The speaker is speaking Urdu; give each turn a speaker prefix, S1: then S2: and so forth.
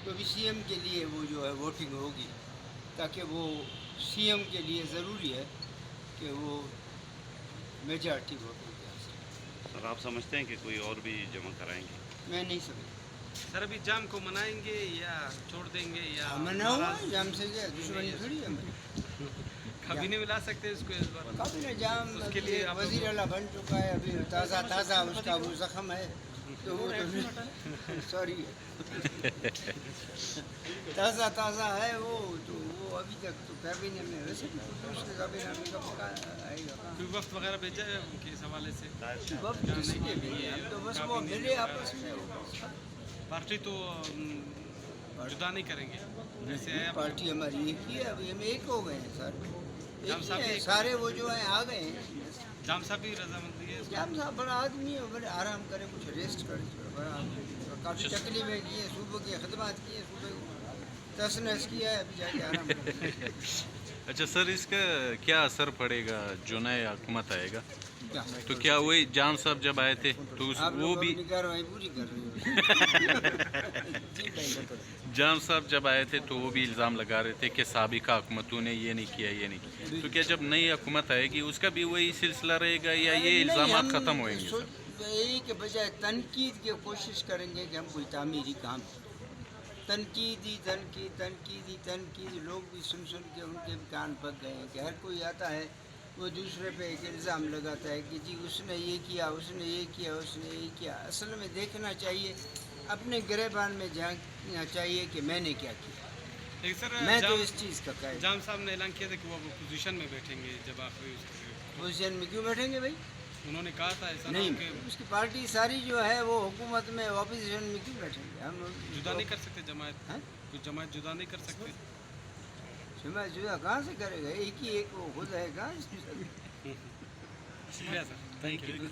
S1: تو ابھی سی ایم کے لیے وہ جو ہے ووٹنگ ہوگی، تاکہ وہ سی ایم کے لیے ضروری ہے کہ وہ میجارٹی ووٹوں کے حاصل۔
S2: سر آپ سمجھتے ہیں کہ کوئی اور بھی جمع کرائیں گے؟
S1: میں نہیں سمجھتا۔
S3: سر ابھی جام کو منائیں گے یا چھوڑ دیں گے یا
S1: منع ہوا جام سے کیا دشمنی تھوڑی ہے ہماری۔
S3: کبھی نہیں ملا سکتے اس کو اس بار؟
S1: کابینہ جام
S3: اس کے لیے آپ
S1: وزیر اعلیٰ بن چکا ہے، ابھی تازہ تازہ اس کا وہ زخم ہے، تو وہ سوری تازہ تازہ ہے وہ، تو وہ ابھی تک تو کابینہ میں ویسے بھی اس کے کابینہ میں کب آئے گا؟
S3: کوئی وقت وغیرہ بھیجا ہے ان کے اس حوالے سے؟
S1: وقت کس کے لیے؟ ہم تو بس وہ ملے آپس میں۔
S3: پارٹی تو جدا نہیں کریں گے جیسے ہے
S1: پارٹی ہماری ایک ہی ہے، ابھی ہم ایک ہو گئے ہیں سر،
S3: جام
S1: ایک
S3: صاحب
S1: ہی
S3: بھی
S1: ہیں،
S3: ایک-
S1: سارے وہ جو ہیں آ گئے ہیں۔
S3: جام صاحب بھی رضامندی ہے اس
S1: جام صاحب بڑا آدمی ہے، بڑے آرام کرے، کچھ ریسٹ کرے، بڑا آدمی ہے، کافی تکلیفیں کی ہیں، صوبے کی خدمات کی ہیں، صوبے کو تس نس کیا ہے، ابھی جا کے آرام کرے۔
S4: اچھا سر، اس کا کیا اثر پڑے گا جو نئے حکومت آئے گا؟
S1: کیا؟
S4: تو کیا وہی جان صاحب جب آئے تھے تو
S1: آپ
S4: وہ
S1: لوگ
S4: بھی
S1: اپنی کارروائی پوری کر رہے ہو۔
S4: جان صاحب جب آئے تھے تو وہ بھی الزام لگا رہے تھے کہ سابقہ حکومتوں نے یہ نہیں کیا، یہ نہیں کیا، تو کیا جب نئی حکومت آئے گی اس کا بھی وہی سلسلہ رہے گا یا یہ الزامات ختم ہوئیں گے؟
S1: یہی کہ بجائے تنقید کی کوشش کریں گے کہ ہم کوئی تعمیری کام تنقید لوگ بھی سن کے ان کے بھی کان پک گئے ہیں کہ ہر کوئی آتا ہے وہ دوسرے پہ ایک الزام لگاتا ہے کہ جی اس نے یہ کیا، اس نے یہ کیا، اس نے یہ کیا۔ اصل میں دیکھنا چاہیے، اپنے گریبان میں جھانکنا چاہیے کہ میں نے کیا کیا۔
S3: لیکن سر
S1: میں تو اس چیز کا قائل ہوں۔
S3: جام صاحب نے اعلان کیا تھا کہ وہ اپوزیشن میں بیٹھیں گے جب آخری
S1: پوزیشن میں کیوں بیٹھیں گے بھائی؟
S3: انہوں نے کہا تھا ایسا
S1: نہیں،
S3: کہ
S1: اس کی پارٹی ساری جو ہے وہ حکومت میں اپوزیشن میں کیوں بیٹھیں گے؟ ہم
S3: جدا نہیں کر سکتے جماعت؟
S1: ہاں؟
S3: کچھ جماعت جدا نہیں کر سکتے؟
S1: جدا کہاں سے کرے گا؟ ایک ہی ایک وہ خود ہے، کہاں سے؟
S3: شکریہ سر، تھینک یو۔